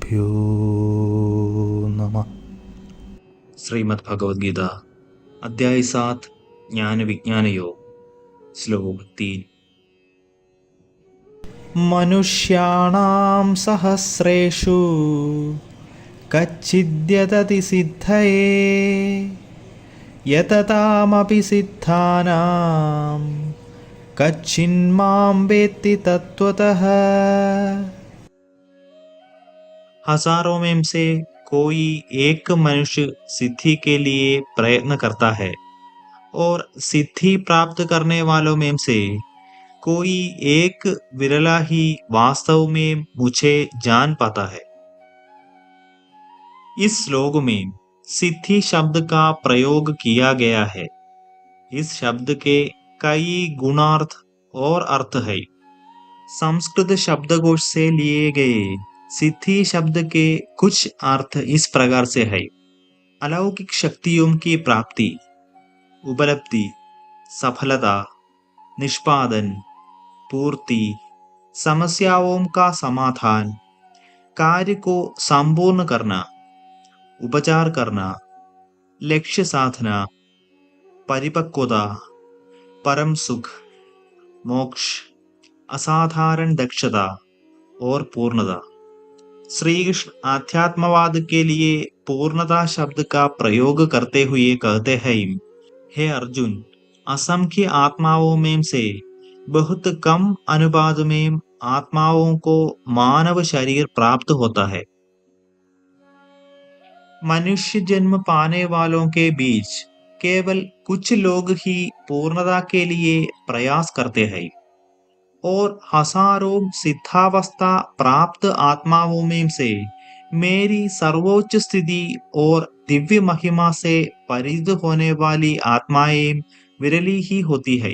श्रीगुरुभ्यो नमः। श्रीमद् भगवद गीता अध्याय 7 ज्ञान विज्ञान योग श्लोक 3। मनुष्याणां सहस्रेषु कच्चिद्यतति सिद्धये यततामपि सिद्धानां कच्चिन्मां वेत्ति तत्त्वतः। हजारों में से कोई एक मनुष्य सिद्धि के लिए प्रयत्न करता है और सिद्धि प्राप्त करने वालों में से कोई एक विरला ही वास्तव में मुझे जान पाता है। इस श्लोक में सिद्धि शब्द का प्रयोग किया गया है। इस शब्द के कई गुणार्थ और अर्थ है। संस्कृत शब्दकोश से लिए गए सिद्धि शब्द के कुछ अर्थ इस प्रकार से है। अलौकिक शक्तियों की प्राप्ति, उपलब्धि, सफलता, निष्पादन, पूर्ति, समस्याओं का समाधान, कार्य को संपूर्ण करना, उपचार करना, लक्ष्य साधना, परिपक्वता, परम सुख, मोक्ष, असाधारण दक्षता और पूर्णता। श्री कृष्ण आध्यात्मवाद के लिए पूर्णता शब्द का प्रयोग करते हुए कहते हैं, हे अर्जुन, असंख्य आत्माओं में से बहुत कम अनुपात में आत्माओं को मानव शरीर प्राप्त होता है। मनुष्य जन्म पाने वालों के बीच केवल कुछ लोग ही पूर्णता के लिए प्रयास करते हैं और हजारों सिद्धावस्था प्राप्त आत्माओं में से मेरी सर्वोच्च स्थिति और दिव्य महिमा से परिचित होने वाली आत्माएं विरली ही होती है।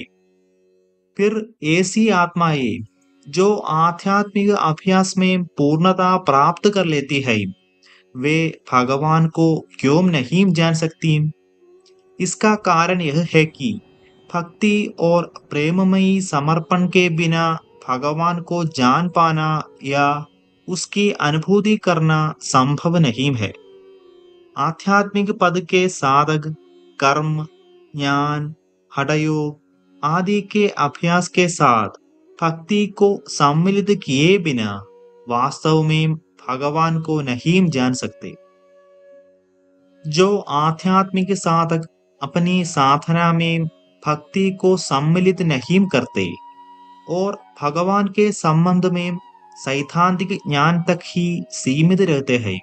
फिर ऐसी आत्माएं जो आध्यात्मिक अभ्यास में पूर्णता प्राप्त कर लेती है, वे भगवान को क्यों नहीं जान सकती? इसका कारण यह है कि भक्ति और प्रेममयी समर्पण के बिना भगवान को जान पाना या उसकी अनुभूति करना संभव नहीं है। आध्यात्मिक पद के साधक कर्म, ज्ञान, हठयोग आदि के अभ्यास के साथ भक्ति को सम्मिलित किए बिना वास्तव में भगवान को नहीं जान सकते। जो आध्यात्मिक साधक अपनी साधना में भक्ति को सम्मिलित नहीं करते और भगवान के संबंध में सैद्धांतिक ज्ञान तक ही सीमित रहते हैं,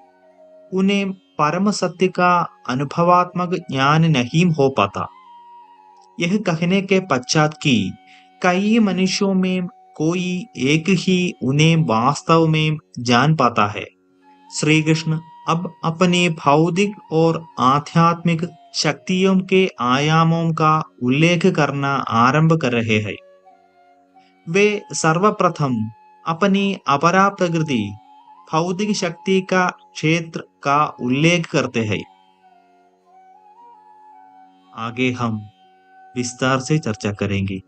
उन्हें परम सत्य का अनुभवात्मक ज्ञान नहीं हो पाता। यह कहने के पश्चात कि कई मनुष्यों में कोई एक ही उन्हें वास्तव में जान पाता है, श्री कृष्ण अब अपने भौतिक और आध्यात्मिक शक्तियों के आयामों का उल्लेख करना आरंभ कर रहे हैं। वे सर्वप्रथम अपनी अपरा प्रकृति भौतिक शक्ति का क्षेत्र का उल्लेख करते हैं। आगे हम विस्तार से चर्चा करेंगे।